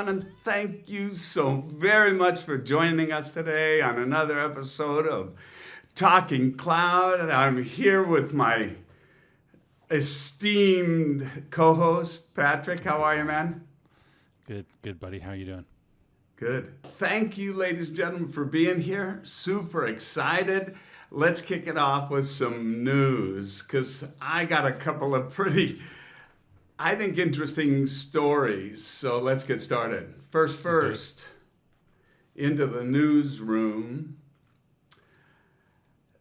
everyone, and thank you so very much for joining us today on another episode of Talking Cloud. And I'm here with my esteemed co-host, Patrick. How are you, man? Good, buddy. How you doing? Good. Thank you, ladies and gentlemen, for being here. Super excited. Let's kick it off with some news, because I got a couple of pretty, I think, interesting stories. So let's get started. First, into the newsroom.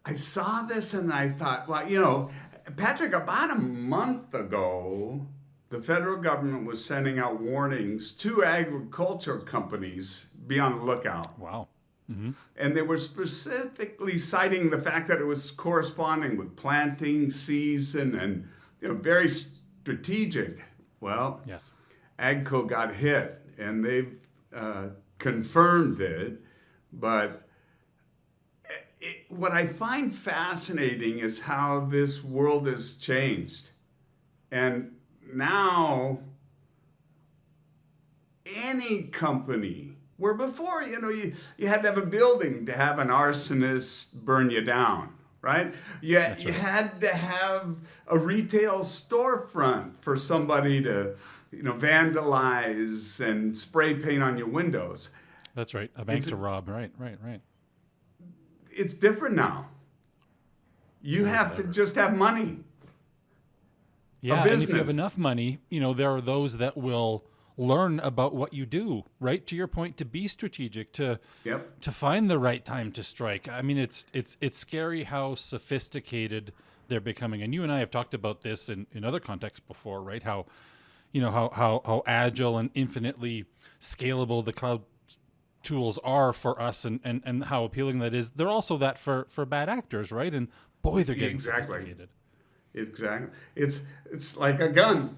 I saw this and I thought, well, Patrick, about a month ago, the federal government was sending out warnings to agriculture companies, be on the lookout. Wow. Mm-hmm. And they were specifically citing the fact that it was corresponding with planting season and very strategic. Well, Yes. AGCO got hit, and they've confirmed it. But what I find fascinating is how this world has changed. And now, any company, where before, you had to have a building to have an arsonist burn you down, right? That's You right. had to have a retail storefront for somebody to, vandalize and spray paint on your windows. That's right. A bank It's to rob. Right. it's different now. You More have than to ever. just have money, a Yeah, and if you have business. enough money, there are those that will learn about what you do. Right, to your point, to be strategic, to Yep. find the right time to strike. I mean, it's scary how sophisticated they're becoming. And you and I have talked about this in other contexts before, right? How how agile and infinitely scalable the cloud tools are for us, and how appealing that is. They're also that for bad actors, right? And boy, they're getting Exactly. sophisticated. Exactly. It's like a gun,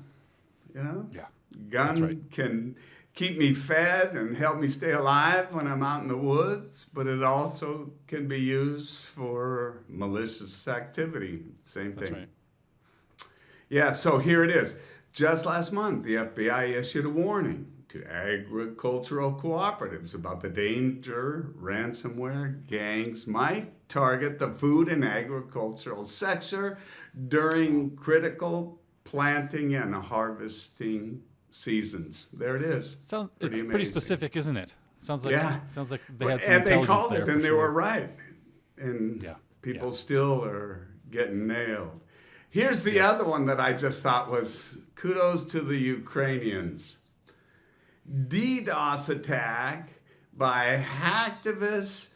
you know? Yeah, that's right. Gun can keep me fed and help me stay alive when I'm out in the woods, but it also can be used for malicious activity. Same That's thing. right. Yeah, so here it is. Just last month, the FBI issued a warning to agricultural cooperatives about the danger ransomware gangs might target the food and agricultural sector during critical planting and harvesting seasons. There it is. Sounds Pretty it's pretty amazing. specific, isn't it? Yeah. Sounds like they had some And they intelligence called there it, for and they were sure. right. And Yeah. people Yeah. still are getting nailed. Here's the Yes. other one that I just thought was kudos to the Ukrainians. DDoS attack by hacktivists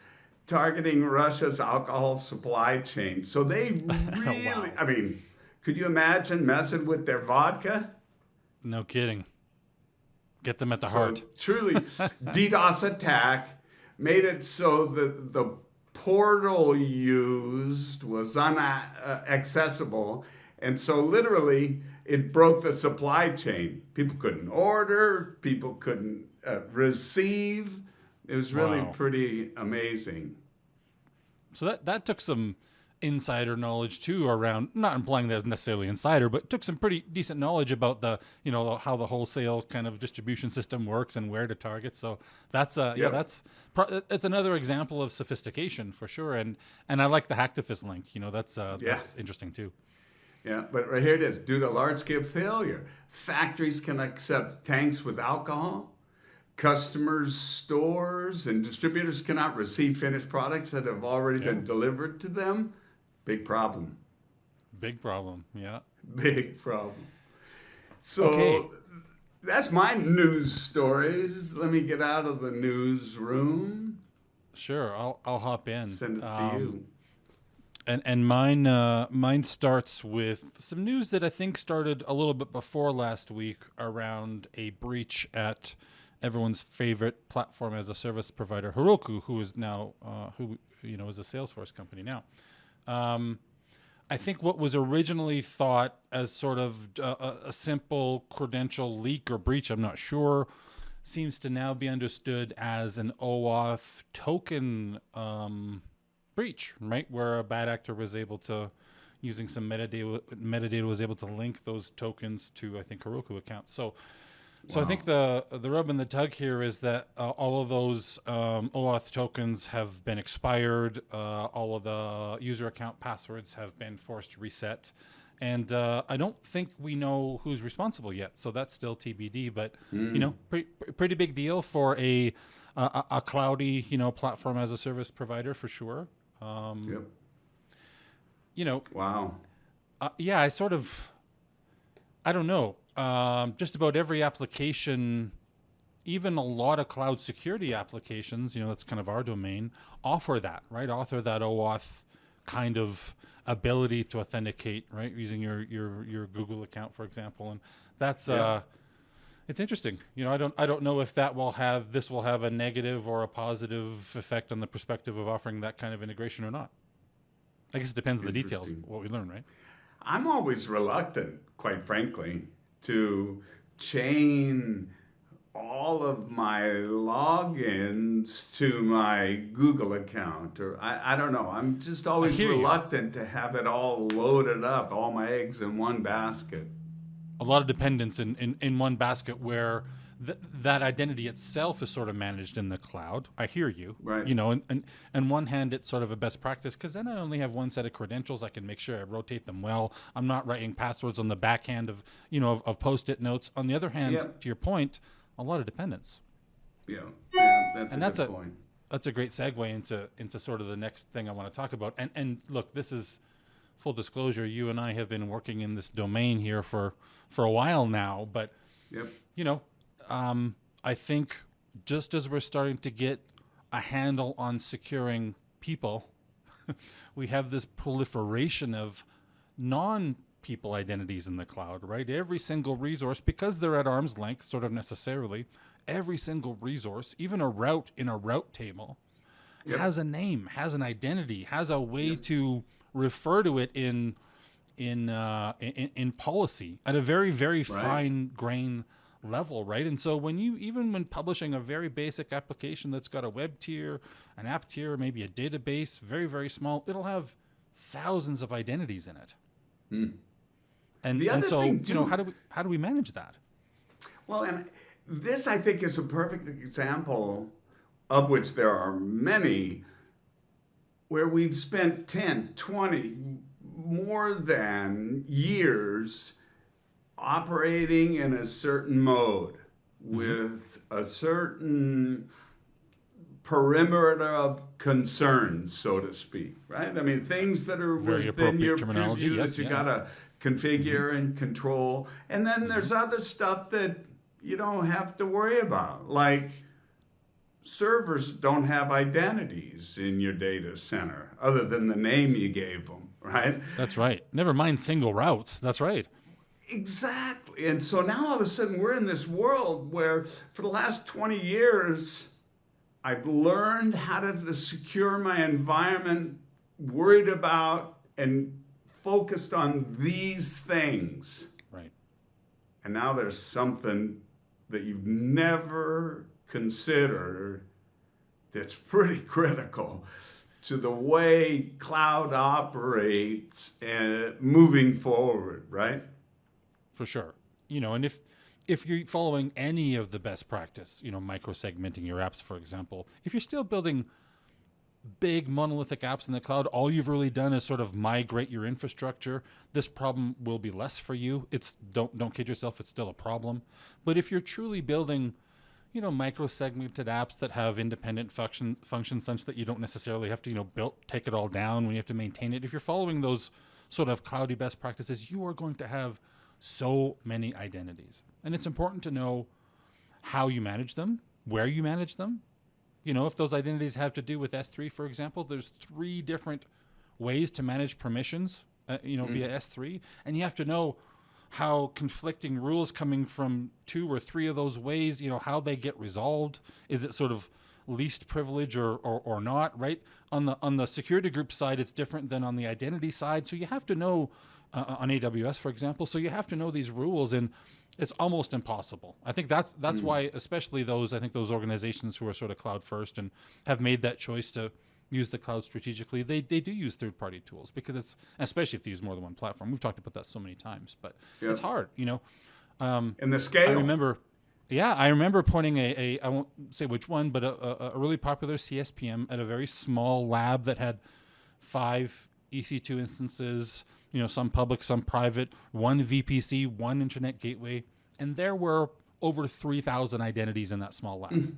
targeting Russia's alcohol supply chain. So they really, Wow. I mean, could you imagine messing with their vodka? No kidding. Get them at the So heart. truly, DDoS attack made it so that the portal used was unaccessible, and so literally it broke the supply chain. People couldn't order, people couldn't receive. It was really Wow. pretty amazing. So that took some insider knowledge too around, not implying that it's necessarily insider, but took some pretty decent knowledge about the, how the wholesale kind of distribution system works and where to target. So that's Yep. it's another example of sophistication for sure. And I like the hacktivist link, Yeah. that's interesting too. Yeah, but right here it is. Due to large-scale failure, factories can accept tanks with alcohol. Customers, stores, and distributors cannot receive finished products that have already Yeah. been delivered to them. Big problem. Big problem. Yeah. Big problem. Okay. So that's my news stories. Let me get out of the newsroom. Sure. I'll hop in. Send it to you. And mine starts with some news that I think started a little bit before last week around a breach at everyone's favorite platform as a service provider, Heroku, who is now is a Salesforce company now. I think what was originally thought as sort of a simple credential leak or breach, I'm not sure, seems to now be understood as an OAuth token breach, right? Where a bad actor was able to, using some metadata was able to link those tokens to, I think, Heroku accounts. So So I think Wow. the rub and the tug here is that all of those OAuth tokens have been expired. All of the user account passwords have been forced to reset, and I don't think we know who's responsible yet. So that's still TBD. But pretty big deal for a cloudy platform as a service provider for sure. Yep. You know, Wow. yeah, I don't know. Just about every application, even a lot of cloud security applications, that's kind of our domain, offer that, right? Offer that OAuth kind of ability to authenticate, right? Using your Google account, for example. And that's Yeah. it's interesting. I don't know if this will have a negative or a positive effect on the perspective of offering that kind of integration or not. I guess it depends on the details, Interesting. what we learn, right? I'm always reluctant, quite frankly, to chain all of my logins to my Google account. Or I don't know. I'm just I always hear you. reluctant to have it all loaded up, all my eggs in one basket. A lot of dependence in one basket where that identity itself is sort of managed in the cloud. I hear you. Right. And on one hand, it's sort of a best practice because then I only have one set of credentials. I can make sure I rotate them well. I'm not writing passwords on the backhand of Post-it notes. On the other hand, Yep. to your point, a lot of dependence. Yeah. Yeah. That's a And good point. that's a great segue into sort of the next thing I want to talk about. And look, this is full disclosure. You and I have been working in this domain here for a while now, but Yep. you know, I think just as we're starting to get a handle on securing people, we have this proliferation of non-people identities in the cloud, right? Every single resource, because they're at arm's length, sort of necessarily, every single resource, even a route in a route table, Yep. has a name, has an identity, has a way Yep. to refer to it in policy at a very, very Right. fine grain level, right? And so when publishing a very basic application that's got a web tier, an app tier, maybe a database, very, very small, it'll have thousands of identities in it. Hmm. And The and other so, thing too. how do we manage that? Well, and this I think is a perfect example of which there are many where we've spent 10, 20, more than years operating in a certain mode Mm-hmm. with a certain perimeter of concerns, so to speak, right? I mean, things that are Very within appropriate your terminology. purview that Yes, you yeah. gotta Mm-hmm. configure and control. And then Mm-hmm. there's other stuff that you don't have to worry about, like servers don't have identities in your data center other than the name you gave them, right? That's right. Never mind single routes. That's right. Exactly. And so now all of a sudden we're in this world where for the last 20 years, I've learned how to secure my environment, worried about and focused on these things. Right. And now there's something that you've never considered that's pretty critical to the way cloud operates and moving forward, right? For sure. And if you're following any of the best practice, micro segmenting your apps, for example, if you're still building big monolithic apps in the cloud, all you've really done is sort of migrate your infrastructure. This problem will be less for you. It's don't kid yourself, it's still a problem. But if you're truly building, micro segmented apps that have independent functions such that you don't necessarily have to, take it all down when you have to maintain it. If you're following those sort of cloudy best practices, you are going to have so many identities. And it's important to know how you manage them, where you manage them. If those identities have to do with S3, for example, there's 3 different ways to manage permissions, via S3. And you have to know how conflicting rules coming from 2 or 3 of those ways, how they get resolved. Is it sort of least privilege or not, right? On the security group side, it's different than on the identity side. So you have to know on AWS, for example. So you have to know these rules, and it's almost impossible. I think that's why, especially those organizations who are sort of cloud first and have made that choice to use the cloud strategically, they do use third-party tools because it's, especially if they use more than one platform. We've talked about that so many times, but it's Yep. hard. And the I scale. remember, Yeah, I remember pointing I won't say which one, but a really popular CSPM at a very small lab that had 5 EC2 instances, some public, some private, one VPC, one internet gateway, and there were over 3,000 identities in that small lab.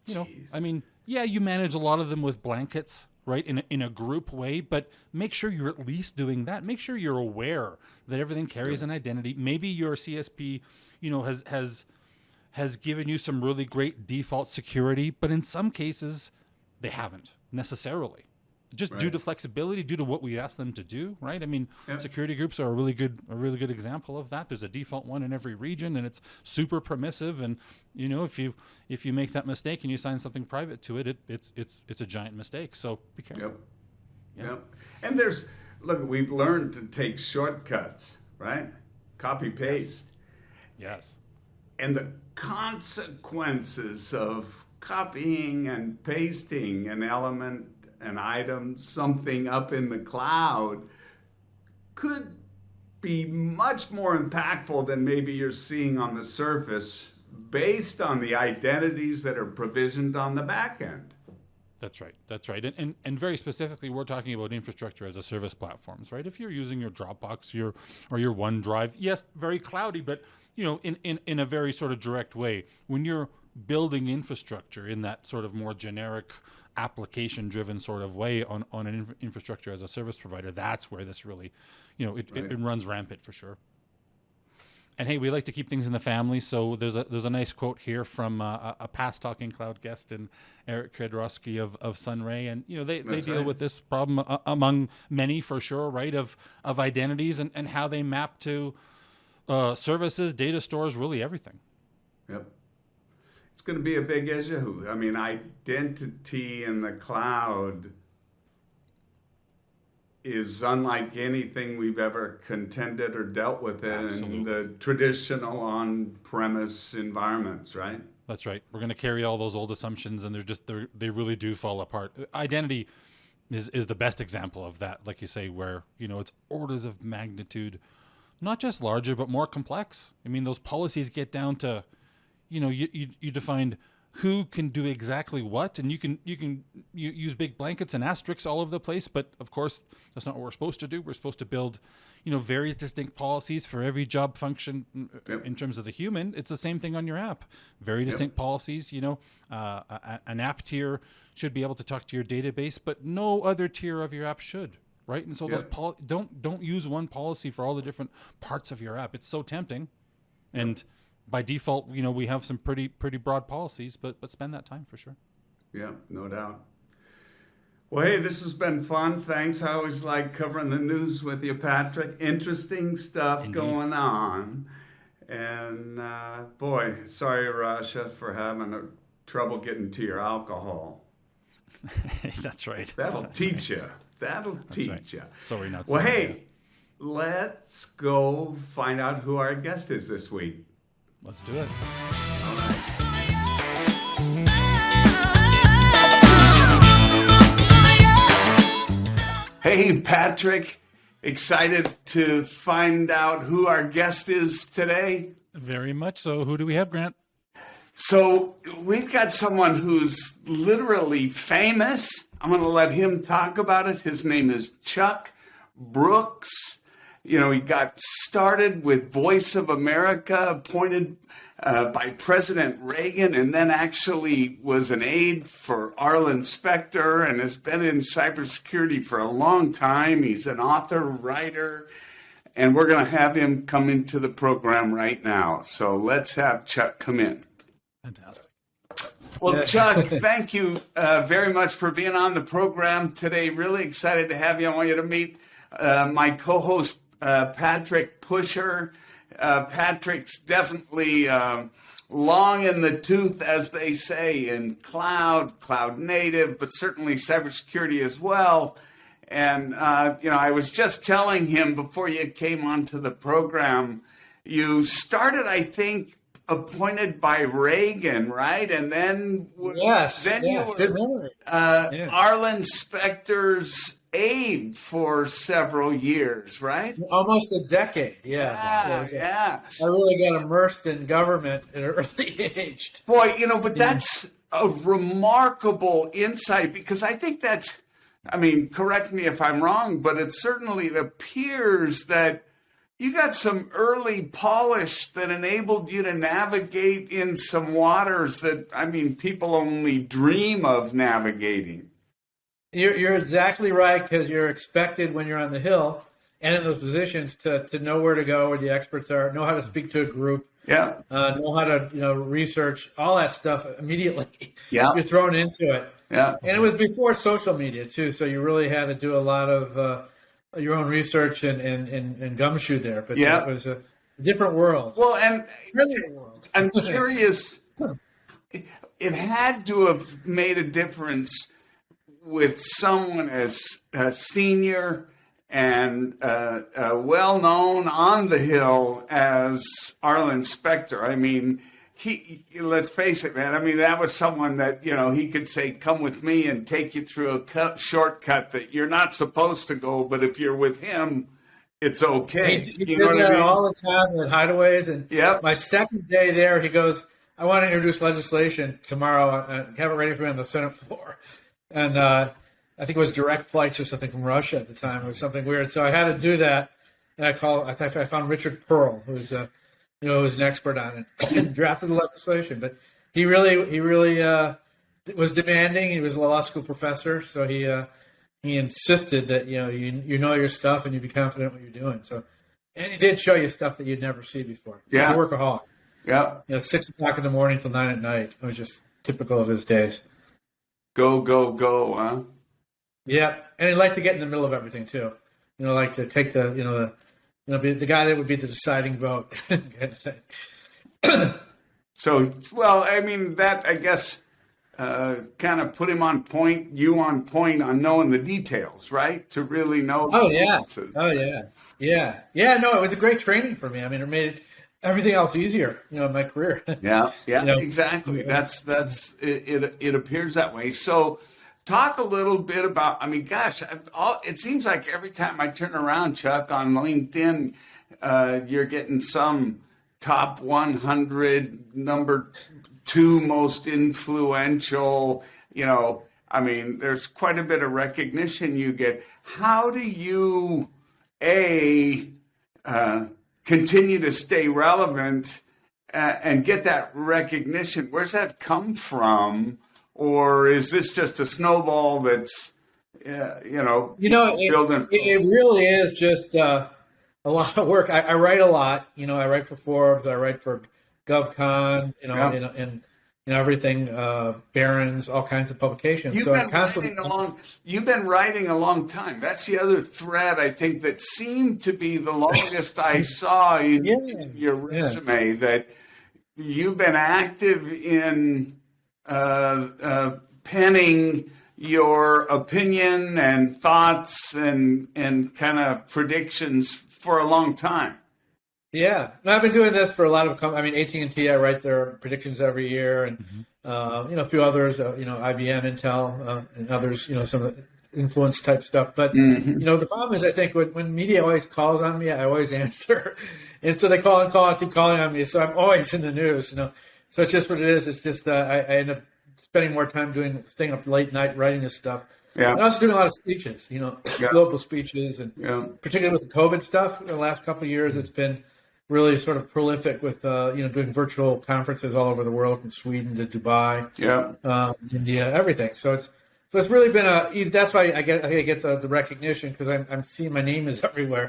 Jeez. I mean, yeah, you manage a lot of them with blankets, right, in a group way, but make sure you're at least doing that. Make sure you're aware that everything carries an identity. Maybe your CSP, has given you some really great default security, but in some cases, they haven't necessarily. Just due to flexibility, due to what we ask them to do, right? I mean, security groups are a really good example of that. There's a default one in every region, and it's super permissive. And if you make that mistake and you sign something private to it, it's a giant mistake. So be careful. Yep. And we've learned to take shortcuts, right? Copy paste. Yes. And the consequences of copying and pasting an element, an item, something up in the cloud could be much more impactful than maybe you're seeing on the surface based on the identities that are provisioned on the back end. That's right. And very specifically, we're talking about infrastructure as a service platforms, right? If you're using your Dropbox or your OneDrive, yes, very cloudy, but in a very sort of direct way. When you're building infrastructure in that sort of more generic application-driven sort of way on an infrastructure as a service provider, that's where this really, it runs rampant for sure. And hey, we like to keep things in the family, so there's a nice quote here from a past Talking Cloud guest, and Eric Kredrosky of Sunray, and they deal with this problem among many for sure, right? Of identities and how they map to services, data stores, really everything. Yep. It's going to be a big issue. I mean, identity in the cloud is unlike anything we've ever contended or dealt with in the traditional on-premise environments, right? That's right. We're going to carry all those old assumptions, and they really do fall apart. Identity is the best example of that, like you say, where it's orders of magnitude, not just larger but more complex. I mean, those policies get down to you defined who can do exactly what, and you use big blankets and asterisks all over the place, but of course that's not what we're supposed to do. We're supposed to build various distinct policies for every job function in terms of the human. It's the same thing on your app. Very distinct policies. An app tier should be able to talk to your database, but no other tier of your app should, right? And so those don't use one policy for all the different parts of your app. It's so tempting, and by default, we have some pretty broad policies, but spend that time for sure. Yeah, no doubt. Well, hey, this has been fun. Thanks. I always like covering the news with you, Patrick. Interesting stuff going on. And boy, sorry, Rasha, for having trouble getting to your alcohol. That's right. That'll teach you. That'll teach you. Sorry, not sorry. Well, hey, yet. Let's go find out who our guest is this week. Let's do it. All right. Hey, Patrick. Excited to find out who our guest is today? Very much so. Who do we have, Grant? So we've got someone who's literally famous. I'm going to let him talk about it. His name is Chuck Brooks. He got started with Voice of America, appointed by President Reagan, and then actually was an aide for Arlen Specter and has been in cybersecurity for a long time. He's an author, writer, and we're going to have him come into the program right now. So let's have Chuck come in. Fantastic. Well, Chuck, thank you very much for being on the program today. Really excited to have you. I want you to meet my co-host, Patrick Pushor. Patrick's definitely long in the tooth, as they say, in cloud native, but certainly cybersecurity as well. And, I was just telling him before you came onto the program, you started, I think, appointed by Reagan, right? And then Yes, then yeah, you good were memory. Yeah. Arlen Specter's aide for several years, right? Almost a decade, yeah. Yeah, yeah. I really got immersed in government at an early age. Boy, but that's a remarkable insight because I think that's, I mean, correct me if I'm wrong, but it certainly appears that you got some early polish that enabled you to navigate in some waters that, I mean, people only dream of navigating. You're exactly right, because you're expected when you're on the Hill and in those positions to know where to go, where the experts are, know how to speak to a group, Yeah. know how to research all that stuff immediately. Yeah. You're thrown into it. Yeah. And it was before social media too, so you really had to do a lot of your own research and gumshoe there. But Yeah. it was a different world. Well, and Brilliant world. I'm curious, it had to have made a difference with someone as senior and well known on the Hill as Arlen Specter. I mean, let's face it, man. I mean, that was someone that, he could say, come with me and take you through a shortcut that you're not supposed to go. But if you're with him, it's okay. He did that all the time at hideaways. And my second day there, he goes, I want to introduce legislation tomorrow and have it ready for me on the Senate floor. And I think it was direct flights or something from Russia at the time. It was something weird. So I had to do that. And I found Richard Pearl, who's was an expert on it, and drafted the legislation. But he really was demanding. He was a law school professor, so he insisted that you know your stuff and you be confident what you're doing. So, and he did show you stuff that you'd never see before. Yeah, he's a workaholic. Yeah, 6 o'clock in the morning till 9 at night. It was just typical of his days. Go, go, go, huh? Yeah, and he liked to get in the middle of everything too. Like to take the be the guy that would be the deciding vote. So, well, I mean, that, I guess, kind of put him on point, you on point on knowing the details, right? To really know. Oh, yeah. Yeah, no, it was a great training for me. I mean, it made everything else easier, in my career. Yeah, exactly. That's it appears that way. So, talk a little bit about, I mean, gosh, it seems like every time I turn around, Chuck, on LinkedIn, you're getting some top 100, number 2 most influential, I mean, there's quite a bit of recognition you get. How do you, continue to stay relevant and get that recognition? Where's that come from? Or is this just a snowball that's, building? It really is just a lot of work. I write a lot. I write for Forbes. I write for GovCon. And everything. Barron's, all kinds of publications. You've been writing a long time. That's the other thread I think that seemed to be the longest I saw in your resume. That you've been active in. Penning your opinion and thoughts and kind of predictions for a long time. Yeah, I've been doing this for a lot of. AT&T. I write their predictions every year, and a few others. IBM, Intel, and others. Some of the influence type stuff. But the problem is, I think when media always calls on me, I always answer, and so they call and keep calling on me. So I'm always in the news. So it's just what it is. It's just I end up spending more time staying up late night writing this stuff. Yeah. And also doing a lot of speeches, global speeches, and particularly with the COVID stuff. The last couple of years, it's been really sort of prolific with doing virtual conferences all over the world, from Sweden to Dubai, India, everything. So it's really been that's why I get the recognition, because I'm seeing my name is everywhere,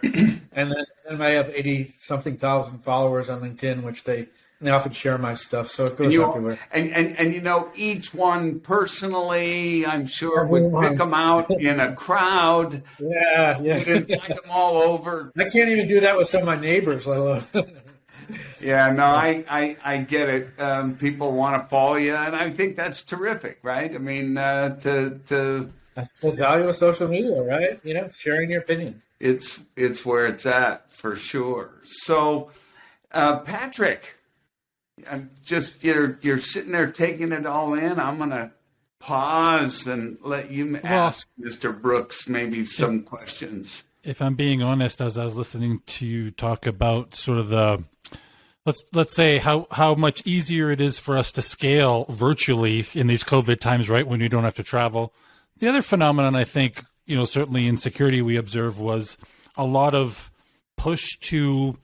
and I have 80-something thousand followers on LinkedIn, which they often share my stuff, so it goes everywhere. And each one personally, I'm sure, would pick them out in a crowd. Yeah. You'd invite them all over. I can't even do that with some of my neighbors, let alone. Yeah, no, I get it. People want to follow you, and I think that's terrific, right? I mean, that's the value of social media, right? Sharing your opinion. It's where it's at, for sure. So, Patrick, I'm just you're sitting there taking it all in. I'm gonna pause and let you ask Mr. Brooks maybe some questions. If I'm being honest, as I was listening to you talk about sort of the let's say how much easier it is for us to scale virtually in these COVID times, right, when you don't have to travel. The other phenomenon I think, certainly in security we observed was a lot of push to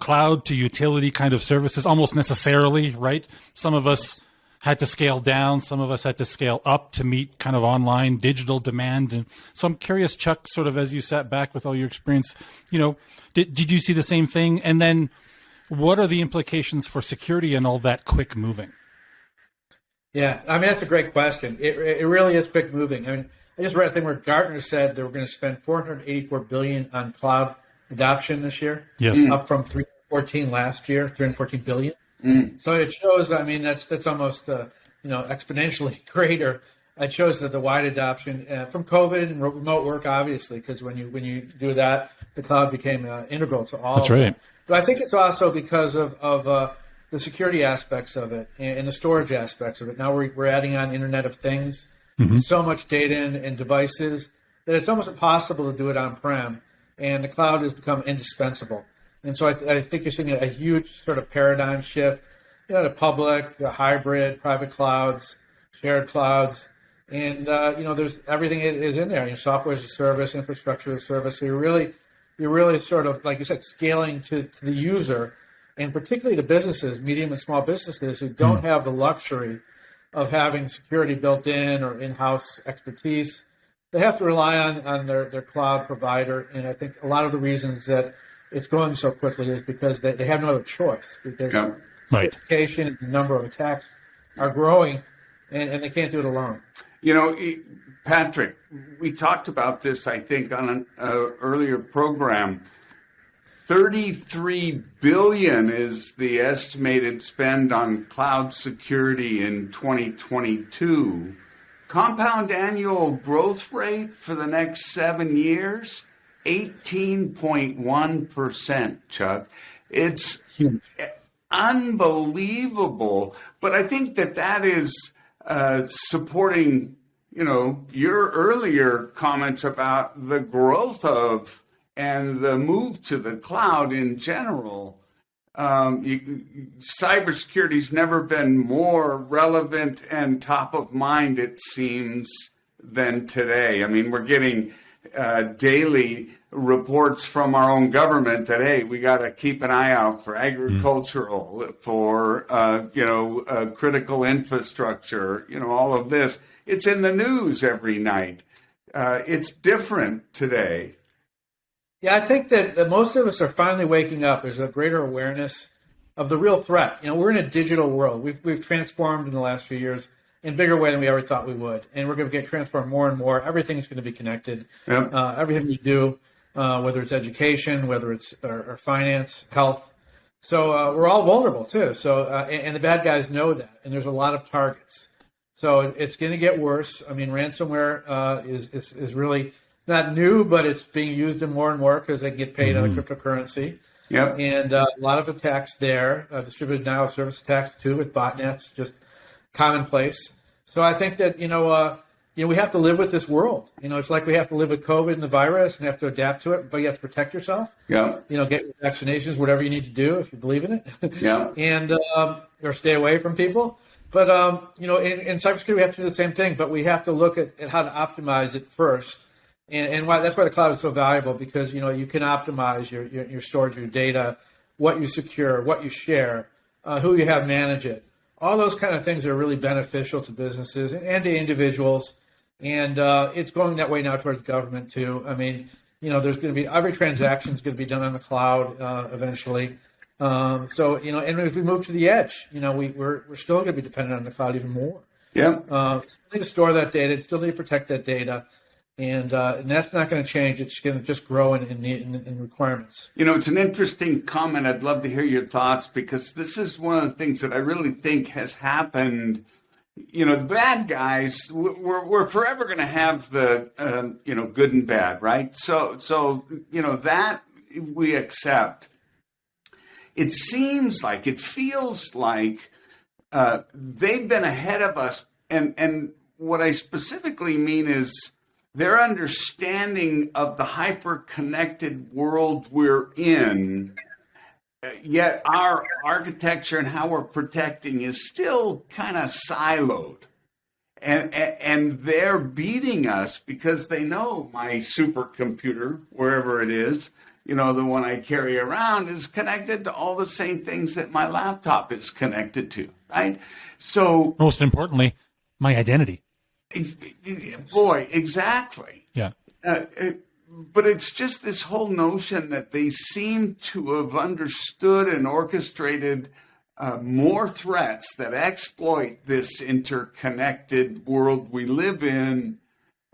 cloud to utility kind of services, almost necessarily, right? Some of us had to scale down, some of us had to scale up to meet kind of online digital demand. And so I'm curious, Chuck, sort of as you sat back with all your experience, did you see the same thing? And then what are the implications for security and all that quick moving? Yeah, I mean, that's a great question. It really is quick moving. I mean, I just read a thing where Gartner said they were going to spend $484 billion on cloud adoption this year. Yes. Up from $314 last year, $314 billion. So it shows, I mean, that's almost, exponentially greater. It shows that the wide adoption from COVID and remote work, obviously, because when you do that, the cloud became integral to all That's of right. that. But I think it's also because of the security aspects of it and the storage aspects of it. Now we're adding on Internet of Things, so much data and devices that it's almost impossible to do it on-prem, and the cloud has become indispensable. And so I think you're seeing a huge sort of paradigm shift, to public, hybrid, private clouds, shared clouds, and there's everything is in there. Software as a service, infrastructure as a service. So you're really sort of, like you said, scaling to the user, and particularly to businesses, medium and small businesses who don't have the luxury of having security built in or in-house expertise. They have to rely on their cloud provider, and I think a lot of the reasons that it's going so quickly is because they have no other choice, because sophistication and the number of attacks are growing, and they can't do it alone. Patrick, we talked about this, I think, on an earlier program. $33 billion is the estimated spend on cloud security in 2022. Compound annual growth rate for the next 7 years, 18.1%, Chuck. It's huge, unbelievable. But I think that is supporting, your earlier comments about the growth of and the move to the cloud in general. Cybersecurity's never been more relevant and top of mind, it seems, than today. I mean, we're getting daily reports from our own government that, hey, we got to keep an eye out for agricultural, for, critical infrastructure, all of this. It's in the news every night. It's different today. Yeah, I think that most of us are finally waking up. There's a greater awareness of the real threat. We're in a digital world. We've transformed in the last few years in a bigger way than we ever thought we would. And we're going to get transformed more and more. Everything's going to be connected. Yep. Everything we do, whether it's education, whether it's or finance, health. So we're all vulnerable too. So and the bad guys know that. And there's a lot of targets. So it's going to get worse. I mean, ransomware is really not new, but it's being used in more and more because they can get paid on a cryptocurrency. Yep. And a lot of attacks there, distributed denial of service attacks too, with botnets, just commonplace. So I think that, we have to live with this world. It's like we have to live with COVID and the virus and have to adapt to it, but you have to protect yourself. Yeah. Get your vaccinations, whatever you need to do if you believe in it. Yeah. And, or stay away from people. But, in cybersecurity, we have to do the same thing, but we have to look at how to optimize it first. And that's why the cloud is so valuable, because, you can optimize your storage, your data, what you secure, what you share, who you have manage it. All those kind of things are really beneficial to businesses and to individuals. And it's going that way now towards government too. I mean, there's going to be, every transaction is going to be done on the cloud eventually. And as we move to the edge, we're still going to be dependent on the cloud even more. Yeah. Still need to store that data, still need to protect that data. And that's not going to change. It's going to just grow in requirements. It's an interesting comment. I'd love to hear your thoughts, because this is one of the things that I really think has happened. The bad guys, we're forever going to have the, good and bad, right? So that we accept. it seems like, it feels like they've been ahead of us. And what I specifically mean is their understanding of the hyper-connected world we're in, yet our architecture and how we're protecting is still kind of siloed. And they're beating us because they know my supercomputer, wherever it is, the one I carry around, is connected to all the same things that my laptop is connected to, right? So most importantly, my identity. Boy, exactly. Yeah. But it's just this whole notion that they seem to have understood and orchestrated more threats that exploit this interconnected world we live in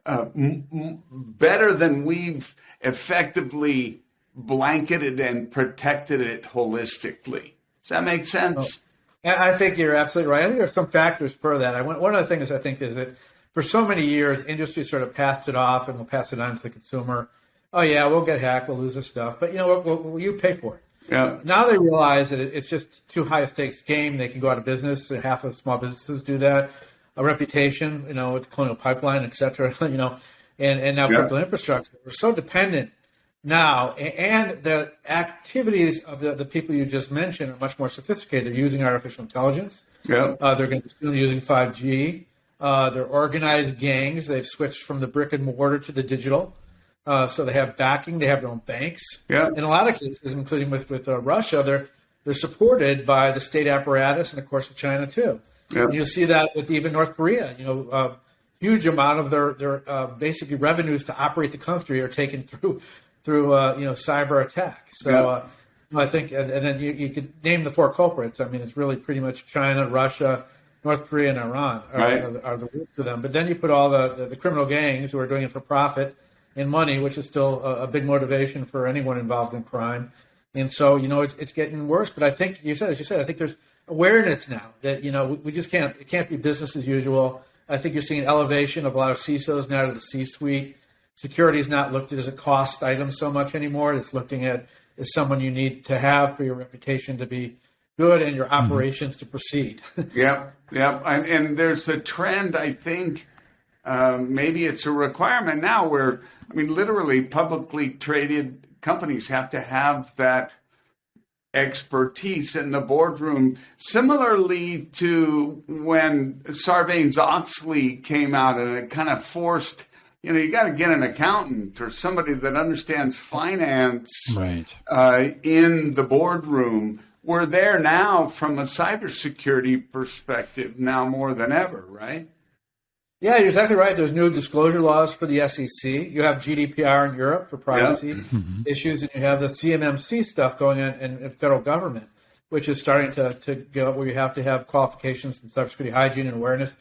better than we've effectively blanketed and protected it holistically. Does that make sense? I think you're absolutely right. I think there's some factors for that. One of the things I think is that for so many years, industry sort of passed it off and will pass it on to the consumer. Oh, yeah, we'll get hacked, we'll lose the stuff. But you know what? You pay for it. Yeah. Now they realize that it's just too high a stakes game. They can go out of business. Half of small businesses do that. A reputation, with the Colonial Pipeline, et cetera, and now critical infrastructure. We're so dependent now, and the activities of the people you just mentioned are much more sophisticated. They're using artificial intelligence. Yeah. They're going to be still using 5G. They're organized gangs. They've switched from the brick and mortar to the digital. So they have backing. They have their own banks. Yeah. In a lot of cases, including with Russia, they're supported by the state apparatus and, of course, China too. Yeah. And you'll see that with even North Korea. Huge amount of their basically revenues to operate the country are taken through cyber attack. So I think, and then you could name the four culprits. I mean, it's really pretty much China, Russia, North Korea, and Iran are the roots of them. But then you put all the criminal gangs who are doing it for profit and money, which is still a big motivation for anyone involved in crime. And so, it's getting worse. But I think I think there's awareness now that, we just it can't be business as usual. I think you're seeing an elevation of a lot of CISOs now to the C-suite. Security is not looked at as a cost item so much anymore. It's looking at as someone you need to have for your reputation to be good and your operations to proceed. Yeah. And there's a trend, I think, maybe it's a requirement now where, literally publicly traded companies have to have that expertise in the boardroom, similarly to when Sarbanes-Oxley came out and it kind of forced, you got to get an accountant or somebody that understands finance in the boardroom. We're there now from a cybersecurity perspective now more than ever, right? Yeah, you're exactly right. There's new disclosure laws for the SEC. You have GDPR in Europe for privacy issues, and you have the CMMC stuff going on in federal government, which is starting to go where you have to have qualifications in cybersecurity hygiene and awareness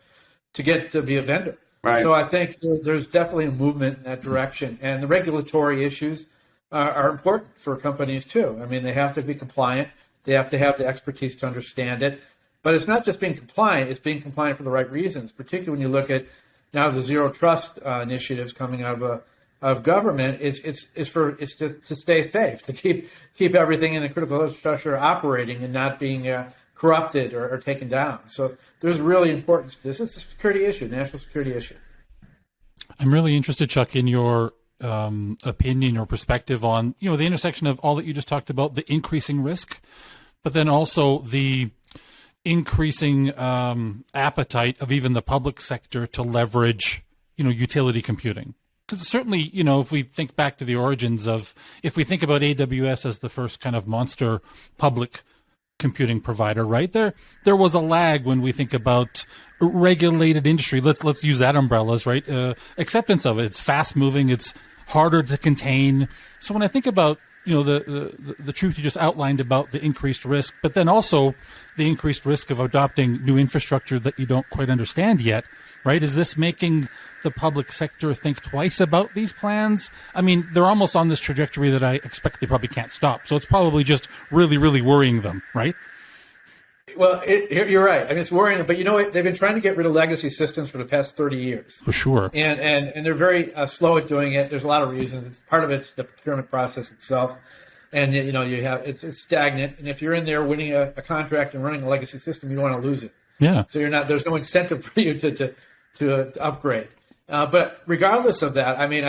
to get to be a vendor. Right. So I think there's definitely a movement in that direction. And the regulatory issues are important for companies, too. They have to be compliant. They have to have the expertise to understand it. But it's not just being compliant, it's being compliant for the right reasons, particularly when you look at now the zero trust initiatives coming out of government. It's to stay safe, to keep everything in the critical infrastructure operating and not being corrupted or taken down. So there's really importance to this. It's a security issue, national security issue. I'm really interested, Chuck, in your opinion or perspective on the intersection of all that you just talked about, the increasing risk, but then also the increasing appetite of even the public sector to leverage, utility computing. Because certainly, if we think back to the origins of, if we think about AWS as the first kind of monster public computing provider, right? There was a lag when we think about regulated industry. Let's use that umbrellas, right? Acceptance of it. It's fast moving. It's harder to contain. So when I think about the truth you just outlined about the increased risk, but then also the increased risk of adopting new infrastructure that you don't quite understand yet, right? Is this making the public sector think twice about these plans? They're almost on this trajectory that I expect they probably can't stop. So it's probably just really, really worrying them, right? Well, you're right. It's worrying, but they've been trying to get rid of legacy systems for the past 30 years. For sure. And they're very slow at doing it. There's a lot of reasons. Part of it's the procurement process itself. and you have it's stagnant. And if you're in there winning a contract and running a legacy system, you don't want to lose it. Yeah. So there's no incentive for you to upgrade. But regardless of that, I mean,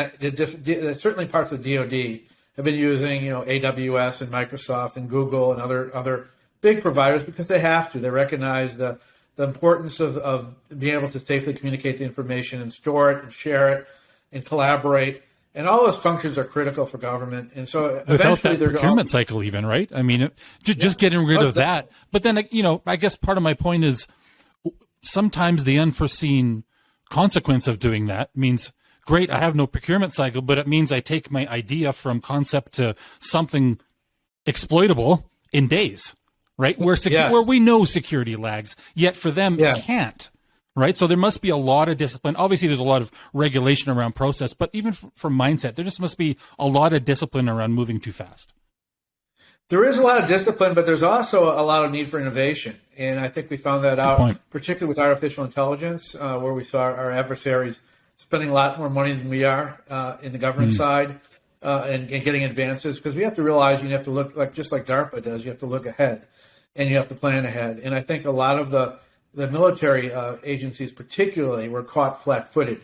certainly parts of DoD have been using AWS and Microsoft and Google and other big providers because they have to. They recognize the importance of being able to safely communicate the information and store it and share it and collaborate. And all those functions are critical for government. And so without eventually that procurement cycle even, right? I mean, just getting rid of that. But then, I guess part of my point is sometimes the unforeseen consequence of doing that means, great, I have no procurement cycle, but it means I take my idea from concept to something exploitable in days, right? Where we know security lags, yet for them it can't, right? So there must be a lot of discipline. Obviously, there's a lot of regulation around process, but even from mindset, there just must be a lot of discipline around moving too fast. There is a lot of discipline, but there's also a lot of need for innovation. And I think we found that out, particularly with artificial intelligence, where we saw our adversaries spending a lot more money than we are in the government side and getting advances. Because we have to realize you have to look, just like DARPA does, you have to look ahead and you have to plan ahead. And I think a lot of the military agencies particularly were caught flat-footed.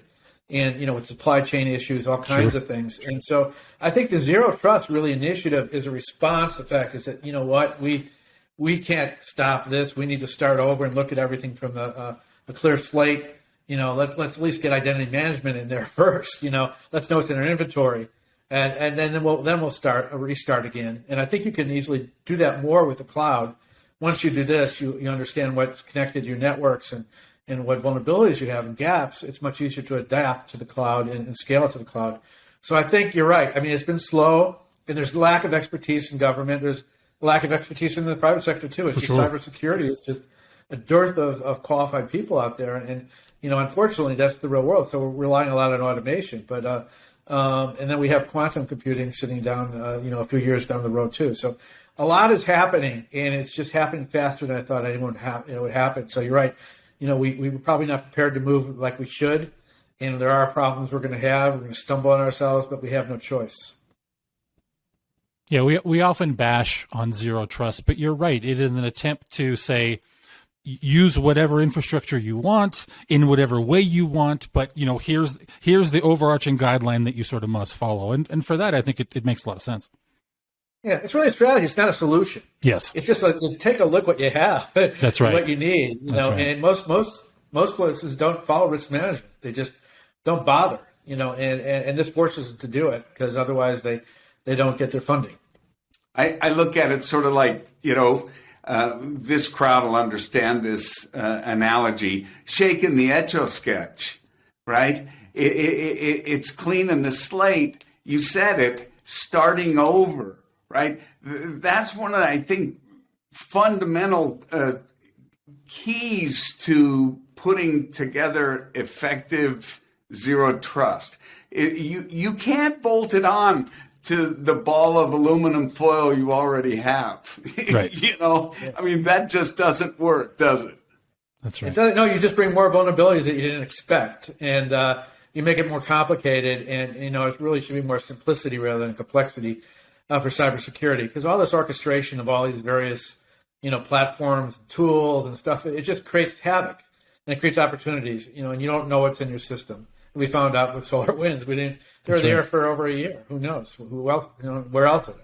And, with supply chain issues, all kinds of things. And so I think the Zero Trust really initiative is a response to the fact is that, what, we can't stop this. We need to start over and look at everything from a clear slate. Let's at least get identity management in there first. Let's know what's in our inventory. And then we'll restart again. And I think you can easily do that more with the cloud. Once you do this, you understand what's connected to your networks and what vulnerabilities you have and gaps. It's much easier to adapt to the cloud and scale it to the cloud. So I think you're right. I mean, it's been slow, and there's lack of expertise in government. There's lack of expertise in the private sector too. It's just cybersecurity. It's just a dearth of qualified people out there, and unfortunately, that's the real world. So we're relying a lot on automation, but and then we have quantum computing sitting down, a few years down the road too. So a lot is happening, and it's just happening faster than I thought anyone would happen. So you're right. We were probably not prepared to move like we should, and there are problems we're going to have. We're going to stumble on ourselves, but we have no choice. Yeah, we often bash on Zero Trust, but you're right. It is an attempt to say, use whatever infrastructure you want in whatever way you want, but here's the overarching guideline that you sort of must follow. And for that, I think it makes a lot of sense. Yeah, it's really a strategy. It's not a solution. Yes, it's just take a look what you have. That's right. What you need, right. And most places don't follow risk management. They just don't bother, and this forces them to do it because otherwise they don't get their funding. I look at it sort of like, this crowd will understand this analogy, shaking the Etch-a-Sketch, right? It's cleaning the slate. You said it, starting over. Right, that's one of, I think, fundamental keys to putting together effective Zero Trust. You can't bolt it on to the ball of aluminum foil you already have. Right. I mean, that just doesn't work, does it? That's right. No, you just bring more vulnerabilities that you didn't expect, and you make it more complicated. And it really should be more simplicity rather than complexity. For cybersecurity, because all this orchestration of all these various, platforms, tools, and stuff, it just creates havoc and it creates opportunities, and you don't know what's in your system. We found out with SolarWinds, they were there for over a year. Who knows? Who else? Where else are they?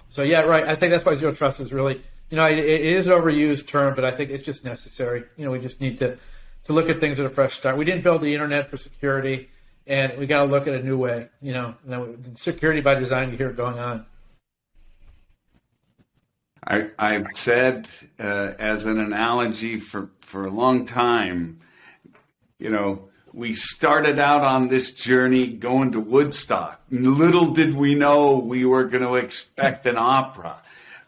So yeah, right. I think that's why Zero Trust is really, it is an overused term, but I think it's just necessary. We just need to look at things at a fresh start. We didn't build the internet for security. And we got to look at a new way, security by design. You hear it going on. I've said as an analogy for a long time, we started out on this journey going to Woodstock. Little did we know we were going to expect an opera.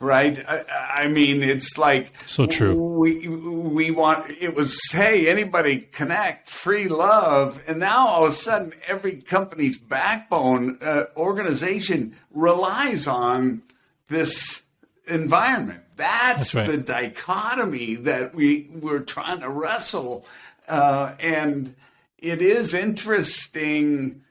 Right? I mean, it's like so true. We want, it was, hey, anybody connect, free love. And now all of a sudden, every company's backbone organization relies on this environment. That's right. The dichotomy that we're trying to wrestle. And it is interesting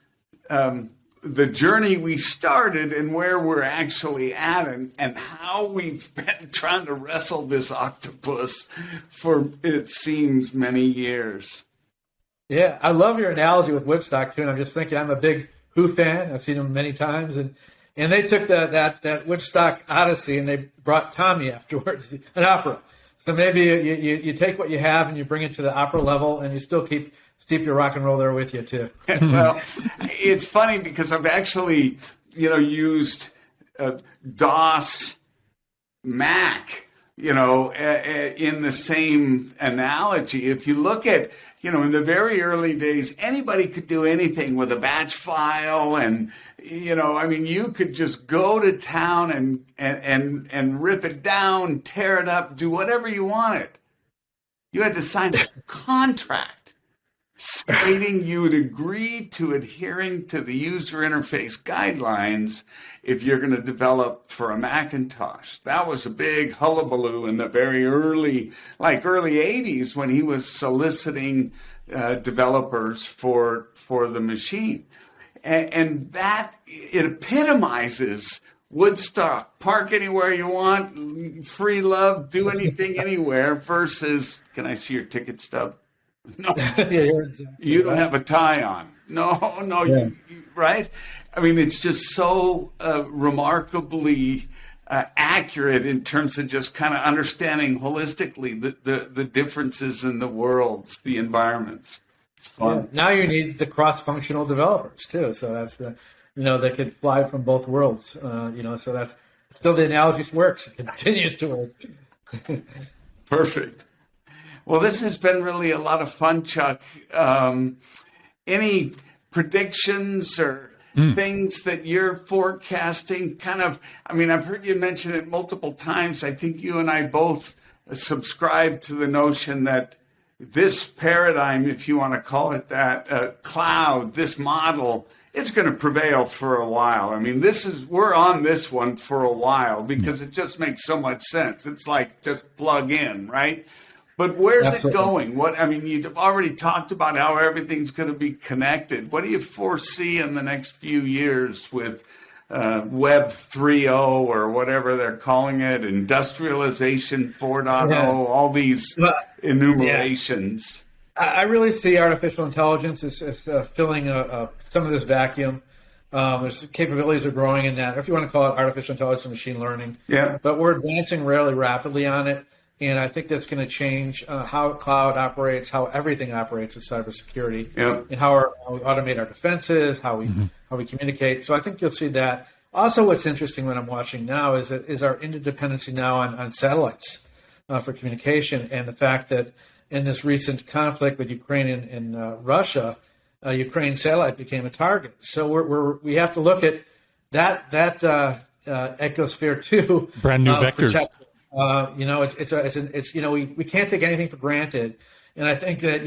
the journey we started and where we're actually at, and how we've been trying to wrestle this octopus for, it seems, many years. Yeah, I love your analogy with Woodstock too. And I'm just thinking, I'm a big Who fan. I've seen them many times, and they took that Woodstock Odyssey and they brought Tommy afterwards, an opera. So maybe you take what you have and you bring it to the opera level, and you still keep your rock and roll there with you too. Well, it's funny because I've actually, used DOS Mac, in the same analogy. If you look at, in the very early days, anybody could do anything with a batch file, and you could just go to town and rip it down, tear it up, do whatever you wanted. You had to sign a contract stating you would agree to adhering to the user interface guidelines if you're going to develop for a Macintosh. That was a big hullabaloo in the very early 80s, when he was soliciting developers for the machine. And that, it epitomizes Woodstock. Park anywhere you want, free love, do anything anywhere, versus, can I see your ticket stub? No, you don't have a tie on. No, yeah. Right? I mean, it's just so remarkably accurate in terms of just kind of understanding holistically the differences in the worlds, the environments. Yeah. Now you need the cross-functional developers too. So that's that could fly from both worlds. So that's still, the analogy works. It continues to work. Perfect. Well, this has been really a lot of fun, Chuck. Any predictions or things that you're forecasting? I've heard you mention it multiple times. I think you and I both subscribe to the notion that this paradigm, if you want to call it that, cloud, this model, it's going to prevail for a while. I mean, we're on this one for a while because it just makes so much sense. It's like just plug in, right? But where's Absolutely. it going? You've already talked about how everything's going to be connected. What do you foresee in the next few years with Web 3.0 or whatever they're calling it, industrialization 4.0, all these enumerations? I really see artificial intelligence as filling some of this vacuum. There's capabilities are growing in that, if you want to call it artificial intelligence and machine learning. Yeah. But we're advancing really rapidly on it. And I think that's going to change how cloud operates, how everything operates with cybersecurity, and how we automate our defenses, how we communicate. So I think you'll see that. Also, what's interesting when I'm watching now is our interdependency now on satellites for communication, and the fact that in this recent conflict with Ukraine and Russia, Ukraine satellite became a target. So we have to look at that ecosphere too. Brand new vectors. We can't take anything for granted, and I think that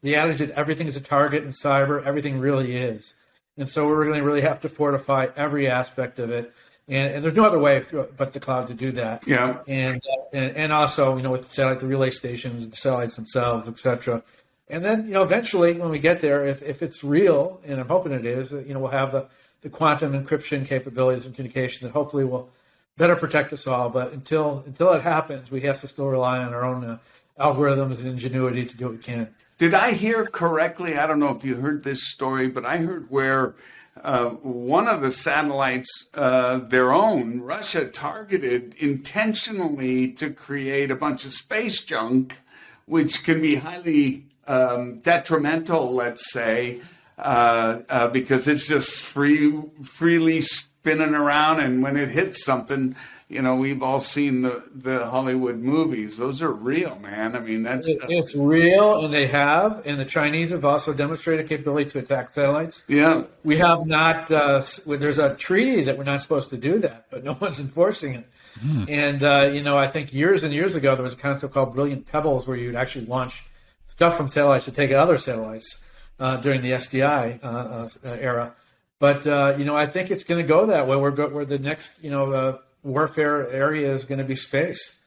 the adage that everything is a target in cyber, everything really is, and so we're going to really have to fortify every aspect of it, and there's no other way but the cloud to do that. Yeah, and also with the satellite, the relay stations, the satellites themselves, etc. And then eventually when we get there, if it's real, and I'm hoping it is, we'll have the quantum encryption capabilities and communication that hopefully will better protect us all. But until it happens, we have to still rely on our own algorithms and ingenuity to do what we can. Did I hear correctly? I don't know if you heard this story, but I heard where one of the satellites, their own, Russia targeted intentionally to create a bunch of space junk, which can be highly detrimental, let's say, because it's just freely spinning around, and when it hits something, we've all seen the Hollywood movies. Those are real, man. I mean, it's real, and the Chinese have also demonstrated capability to attack satellites. Yeah, we have not. There's a treaty that we're not supposed to do that, but no one's enforcing it. And I think years and years ago there was a concept called Brilliant Pebbles, where you'd actually launch stuff from satellites to take out other satellites during the SDI era. But I think it's going to go that way. Where the next warfare area is going to be space,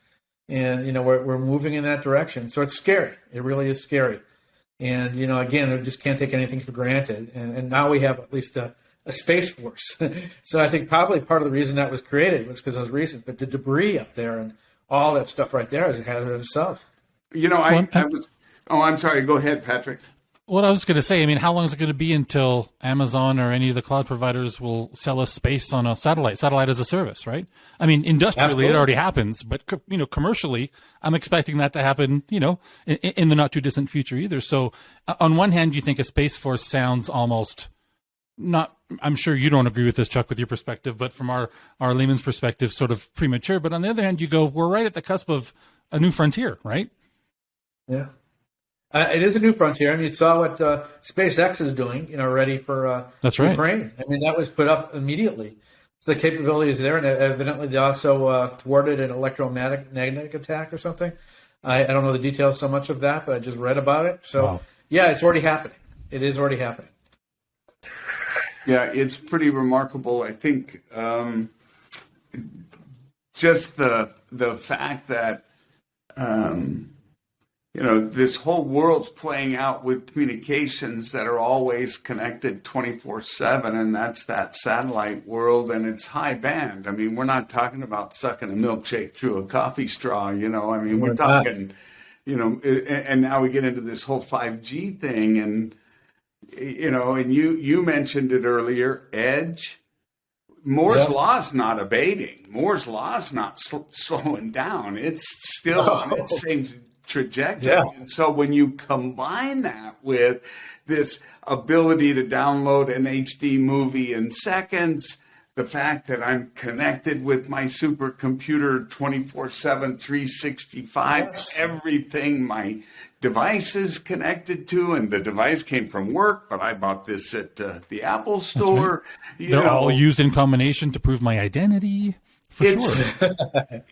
and we're moving in that direction. So it's scary. It really is scary. And, again, we just can't take anything for granted. And now we have at least a space force. So I think probably part of the reason that was created was because of those reasons. But the debris up there and all that stuff right there is a hazard itself. I'm sorry. Go ahead, Patrick. What I was going to say, how long is it going to be until Amazon or any of the cloud providers will sell us space on a satellite as a service, right? Industrially, Absolutely. It already happens, but, commercially, I'm expecting that to happen, in the not too distant future either. So on one hand, you think a Space Force sounds almost not, I'm sure you don't agree with this, Chuck, with your perspective, but from our layman's perspective, sort of premature. But on the other hand, you go, we're right at the cusp of a new frontier, right? Yeah. It is a new frontier. You saw what SpaceX is doing, ready for That's right. Ukraine. That was put up immediately. So the capability is there, and evidently they also thwarted an electromagnetic attack or something. I don't know the details so much of that, but I just read about it. So, Wow. Yeah, it's already happening. It is already happening. Yeah, it's pretty remarkable. I think just the fact that this whole world's playing out with communications that are always connected 24/7, and that's that satellite world, and it's high band. We're not talking about sucking a milkshake through a coffee straw. We're talking, and now we get into this whole 5G thing, and and you mentioned it earlier, edge. Moore's law is not abating. Moore's law is not slowing down. It's still on its same trajectory. Yeah. And so when you combine that with this ability to download an HD movie in seconds, the fact that I'm connected with my supercomputer 24/7, 365, Yes. everything my device is connected to, and the device came from work, but I bought this at the Apple store. Right. They're all used in combination to prove my identity. For sure.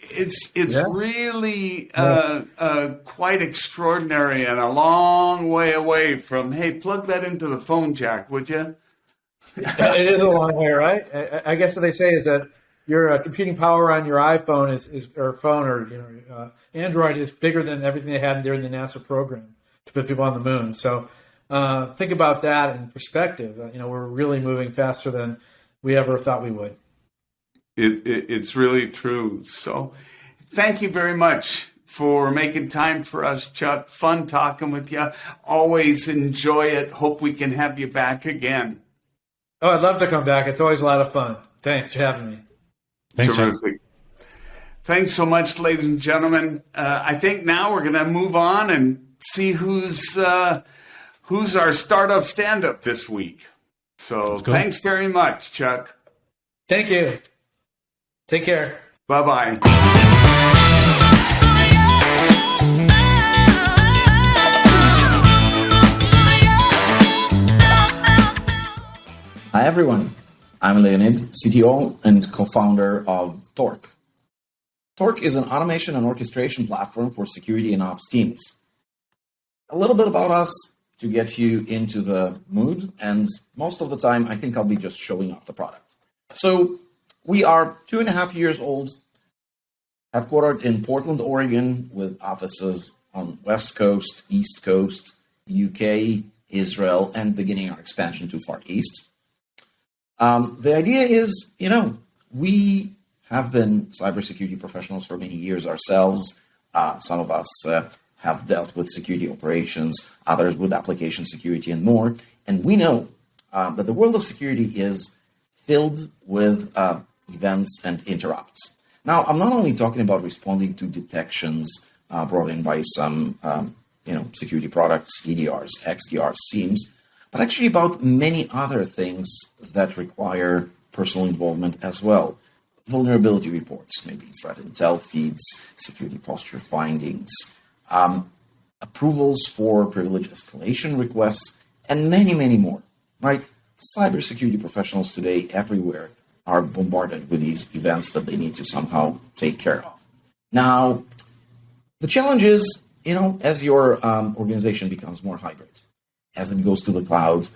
It's really quite extraordinary and a long way away from, hey, plug that into the phone jack, would you? It is a long way, right? I guess what they say is that your computing power on your iPhone or phone or Android is bigger than everything they had during the NASA program to put people on the moon. So think about that in perspective. We're really moving faster than we ever thought we would. It's really true. So thank you very much for making time for us, Chuck. Fun talking with you. Always enjoy it. Hope we can have you back again. Oh, I'd love to come back. It's always a lot of fun. Thanks for having me. Thanks, Terrific. Thanks so much, ladies and gentlemen. I think now we're going to move on and see who's our startup stand-up this week. So thanks very much, Chuck. Thank you. Take care. Bye-bye. Hi everyone, I'm Leonid, CTO and co-founder of Torq. Torq is an automation and orchestration platform for security and ops teams. A little bit about us to get you into the mood, and most of the time I think I'll be just showing off the product. So we are 2.5 years old, headquartered in Portland, Oregon, with offices on West Coast, East Coast, UK, Israel, and beginning our expansion to Far East. The idea is, we have been cybersecurity professionals for many years ourselves. Some of us have dealt with security operations, others with application security and more. And we know that the world of security is filled with events and interrupts. Now, I'm not only talking about responding to detections brought in by some security products, EDRs, XDRs, SIEMs, but actually about many other things that require personal involvement as well. Vulnerability reports, maybe threat intel feeds, security posture findings, approvals for privilege escalation requests, and many, many more, right? Cybersecurity professionals today everywhere are bombarded with these events that they need to somehow take care of. Now, the challenge is, as your organization becomes more hybrid, as it goes to the cloud,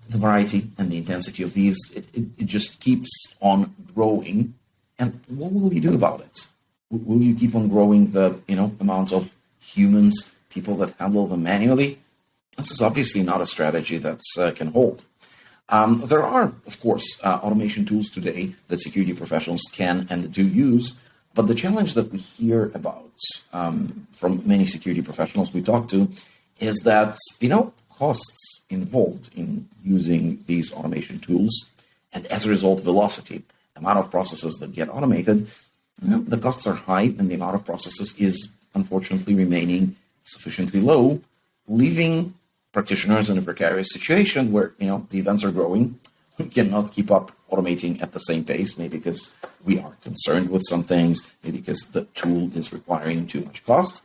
the variety and the intensity of these, it just keeps on growing. And what will you do about it? Will you keep on growing the amount of humans, people that handle them manually? This is obviously not a strategy that can hold. There are, of course, automation tools today that security professionals can and do use, but the challenge that we hear about from many security professionals we talk to is that, costs involved in using these automation tools, and as a result, velocity, amount of processes that get automated, the costs are high, and the amount of processes is unfortunately remaining sufficiently low, leaving practitioners in a precarious situation where, the events are growing. We cannot keep up automating at the same pace, maybe because we are concerned with some things, maybe because the tool is requiring too much cost.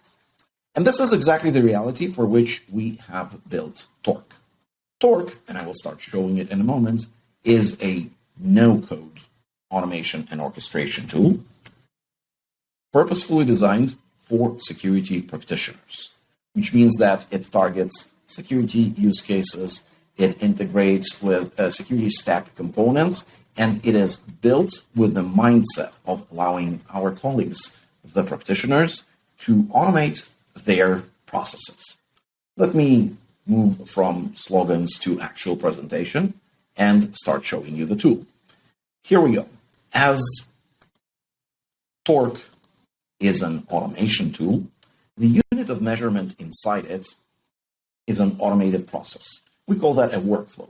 And this is exactly the reality for which we have built Torq. Torq, and I will start showing it in a moment, is a no-code automation and orchestration tool purposefully designed for security practitioners, which means that it targets security use cases, it integrates with security stack components, and it is built with the mindset of allowing our colleagues, the practitioners, to automate their processes. Let me move from slogans to actual presentation and start showing you the tool. Here we go. As Torq is an automation tool, the unit of measurement inside it is an automated process. We call that a workflow.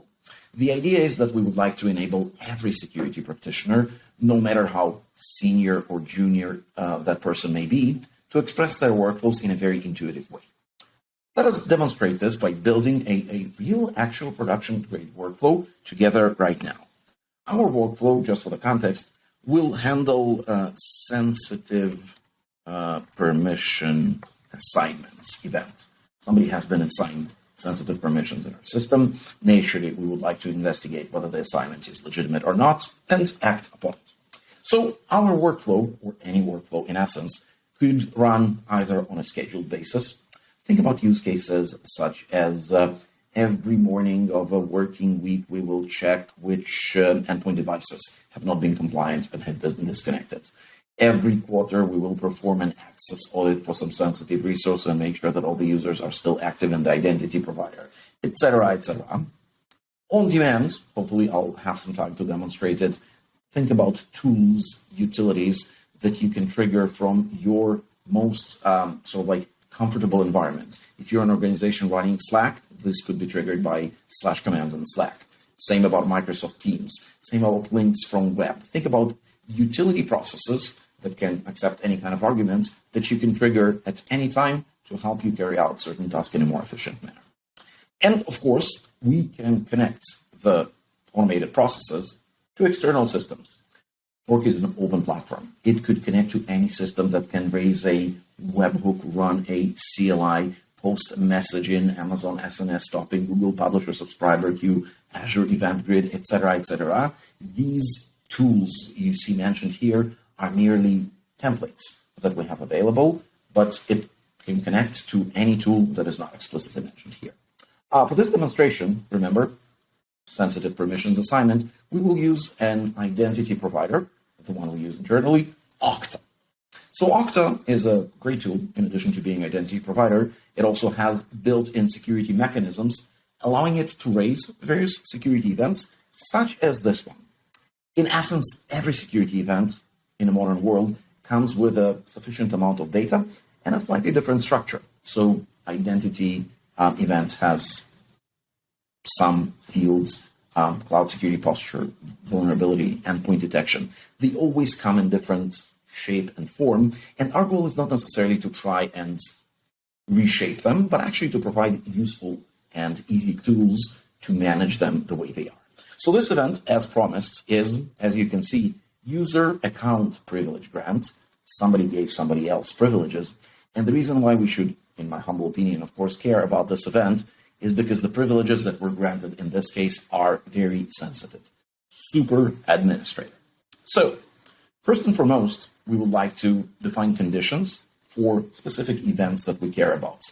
The idea is that we would like to enable every security practitioner, no matter how senior or junior that person may be, to express their workflows in a very intuitive way. Let us demonstrate this by building a real actual production-grade workflow together right now. Our workflow, just for the context, will handle sensitive permission assignments event. Somebody has been assigned sensitive permissions in our system. Naturally, we would like to investigate whether the assignment is legitimate or not and act upon it. So our workflow, or any workflow in essence, could run either on a scheduled basis. Think about use cases such as every morning of a working week, we will check which endpoint devices have not been compliant and have been disconnected. Every quarter, we will perform an access audit for some sensitive resource and make sure that all the users are still active in the identity provider, etc., etc. On demand, hopefully I'll have some time to demonstrate it. Think about tools, utilities that you can trigger from your most comfortable environment. If you're an organization running Slack, this could be triggered by / commands in Slack. Same about Microsoft Teams. Same about links from web. Think about utility processes that can accept any kind of arguments that you can trigger at any time to help you carry out certain tasks in a more efficient manner. And of course, we can connect the automated processes to external systems. Torq is an open platform. It could connect to any system that can raise a webhook, run a CLI, post a message in Amazon SNS topic, Google Publisher Subscriber Queue, Azure Event Grid, etc., etc. These tools you see mentioned here are merely templates that we have available, but it can connect to any tool that is not explicitly mentioned here. For this demonstration, remember, sensitive permissions assignment, we will use an identity provider, the one we use internally, Okta. So Okta is a great tool. In addition to being identity provider, it also has built-in security mechanisms, allowing it to raise various security events, such as this one. In essence, every security event in a modern world comes with a sufficient amount of data and a slightly different structure. So identity event has some fields, cloud security posture, vulnerability, endpoint detection. They always come in different shape and form. And our goal is not necessarily to try and reshape them, but actually to provide useful and easy tools to manage them the way they are. So this event, as promised, is, as you can see, user account privilege grant. Somebody gave somebody else privileges. And the reason why we should, in my humble opinion, of course, care about this event is because the privileges that were granted in this case are very sensitive. Super administrative. So, first and foremost, we would like to define conditions for specific events that we care about.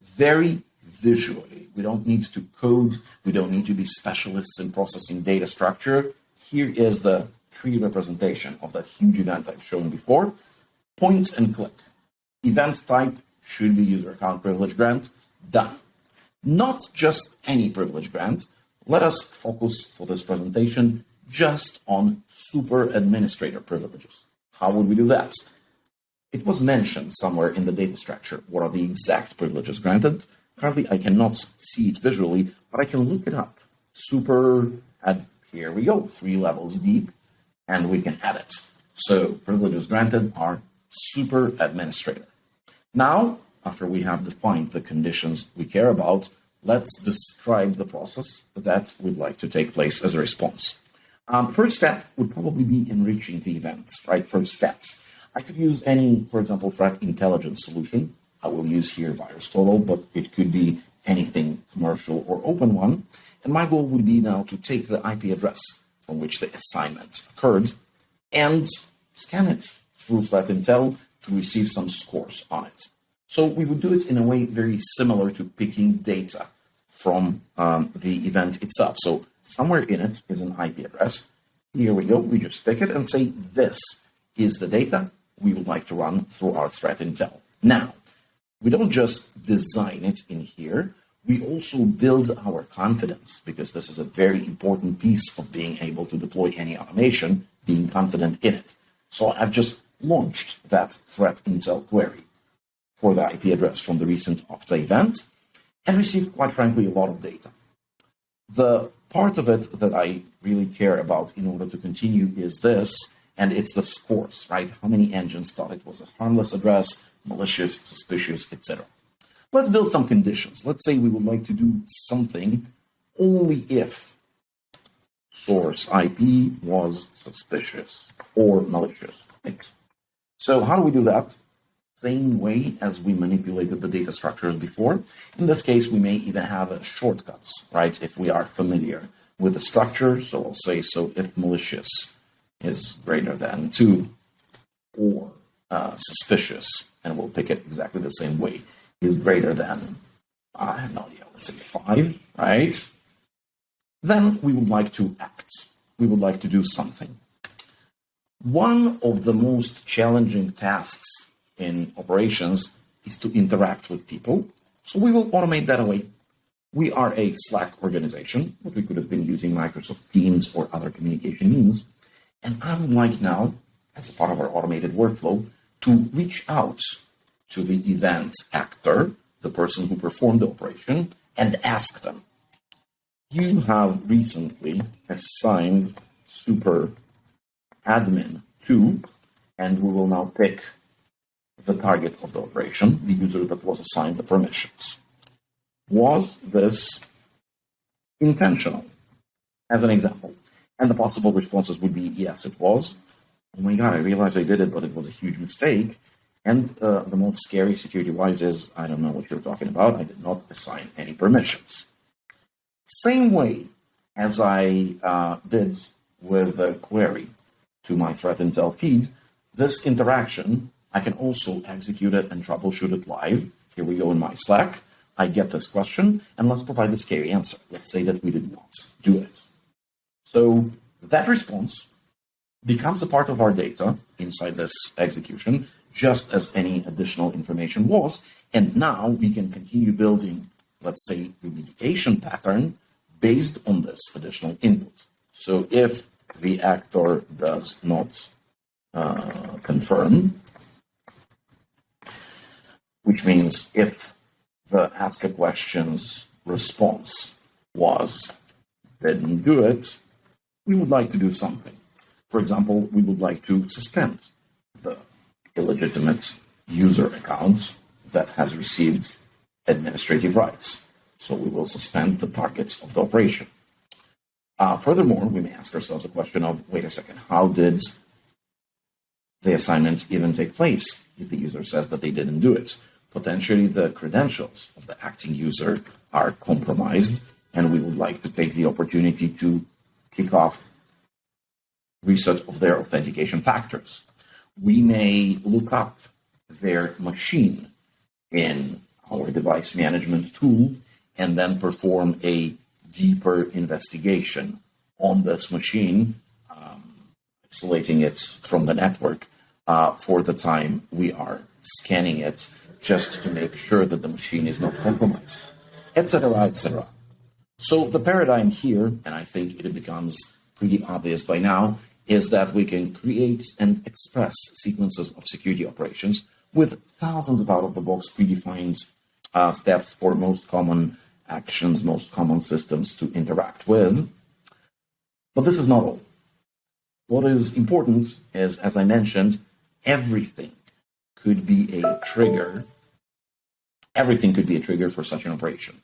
Very visually. We don't need to code. We don't need to be specialists in processing data structure. Here is the tree representation of that huge event I've shown before. Point and click. Event type should be user account privilege grant. Done. Not just any privilege grant. Let us focus for this presentation just on super administrator privileges. How would we do that? It was mentioned somewhere in the data structure what are the exact privileges granted. Currently, I cannot see it visually, but I can look it up. Here we go, 3 levels deep, and we can add it. So privileges granted are super administrator. Now, after we have defined the conditions we care about, let's describe the process that would like to take place as a response. First step would probably be enriching the event, right? First steps. I could use any, for example, threat intelligence solution. I will use here VirusTotal, but it could be anything commercial or open one. And my goal would be now to take the IP address from which the assignment occurred and scan it through threat intel to receive some scores on it. So we would do it in a way very similar to picking data from the event itself. So somewhere in it is an IP address. Here we go. We just pick it and say, this is the data we would like to run through our threat intel. Now, we don't just design it in here. We also build our confidence, because this is a very important piece of being able to deploy any automation, being confident in it. So I've just launched that threat intel query for the IP address from the recent Okta event and received, quite frankly, a lot of data. The part of it that I really care about in order to continue is this, and it's the scores, right? How many engines thought it was a harmless address, malicious, suspicious, etc. Let's build some conditions. Let's say we would like to do something only if source IP was suspicious or malicious. Right? So how do we do that? Same way as we manipulated the data structures before. In this case, we may even have shortcuts, right? If we are familiar with the structure. So I'll say, so if malicious is greater than 2 or suspicious, and we'll pick it exactly the same way, is greater than, I have no idea, let's say 5, right? Then we would like to act. We would like to do something. One of the most challenging tasks in operations is to interact with people. So we will automate that away. We are a Slack organization, but we could have been using Microsoft Teams or other communication means. And I would like now, as a part of our automated workflow, to reach out to the event actor, the person who performed the operation, and ask them, you have recently assigned super admin to, and we will now pick the target of the operation, the user that was assigned the permissions. Was this intentional? As an example. And the possible responses would be, yes, it was. Oh my God, I realized I did it, but it was a huge mistake. And the most scary security-wise is, I don't know what you're talking about. I did not assign any permissions. Same way as I did with the query to my threat intel feed, this interaction, I can also execute it and troubleshoot it live. Here we go in my Slack. I get this question, and let's provide the scary answer. Let's say that we did not do it. So that response becomes a part of our data inside this execution, just as any additional information was. And now we can continue building, let's say, remediation pattern based on this additional input. So if the actor does not confirm, which means if the ask a questions response was didn't do it, we would like to do something. For example, we would like to suspend the illegitimate user account that has received administrative rights. So we will suspend the targets of the operation. Furthermore, we may ask ourselves a question of, wait a second, how did the assignment even take place if the user says that they didn't do it? Potentially the credentials of the acting user are compromised, and we would like to take the opportunity to kick off reset of their authentication factors. We may look up their machine in our device management tool and then perform a deeper investigation on this machine, isolating it from the network for the time we are scanning it, just to make sure that the machine is not compromised. etc., etc. So the paradigm here, and I think it becomes pretty obvious by now, is that we can create and express sequences of security operations with thousands of out-of-the-box predefined steps for most common actions, most common systems to interact with. But this is not all. What is important is, as I mentioned, everything could be a trigger. Everything could be a trigger for such an operation.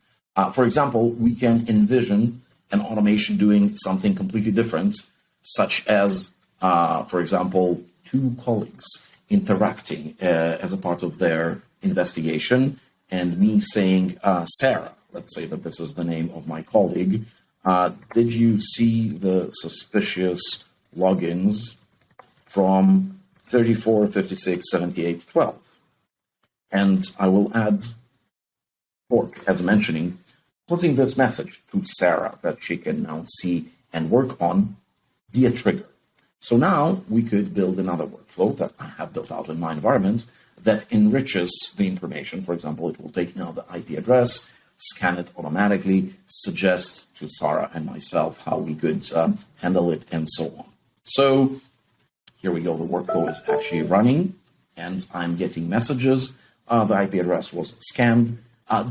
For example, we can envision an automation doing something completely different, such as, for example, two colleagues interacting as a part of their investigation, and me saying, Sarah, let's say that this is the name of my colleague, did you see the suspicious logins from 34, 56, 78, 12? And I will add Torq, as mentioning, putting this message to Sarah that she can now see and work on be a trigger. So now we could build another workflow that I have built out in my environment that enriches the information. For example, it will take now the IP address, scan it automatically, suggest to Sarah and myself how we could handle it, and so on. So here we go. The workflow is actually running, and I'm getting messages. The IP address was scanned,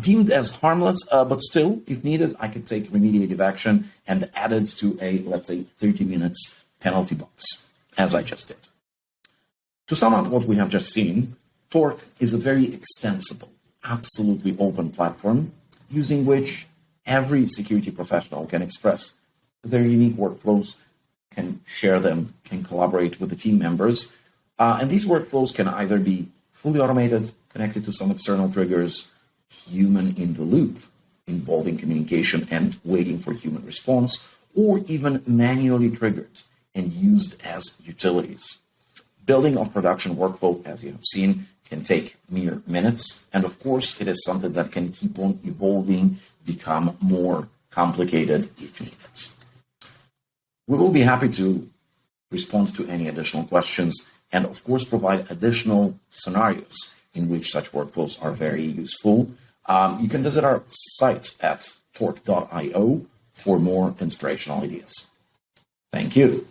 deemed as harmless, but still, if needed, I could take remediative action and add it to a, let's say, 30 minutes penalty box, as I just did. To sum up what we have just seen, Torq is a very extensible, absolutely open platform using which every security professional can express their unique workflows, can share them, can collaborate with the team members. And these workflows can either be fully automated, connected to some external triggers, human in the loop, involving communication and waiting for human response, or even manually triggered and used as utilities. Building of production workflow, as you have seen, can take mere minutes. And of course, it is something that can keep on evolving, become more complicated if needed. We will be happy to respond to any additional questions and, of course, provide additional scenarios in which such workflows are very useful. You can visit our site at torq.io for more inspirational ideas. Thank you.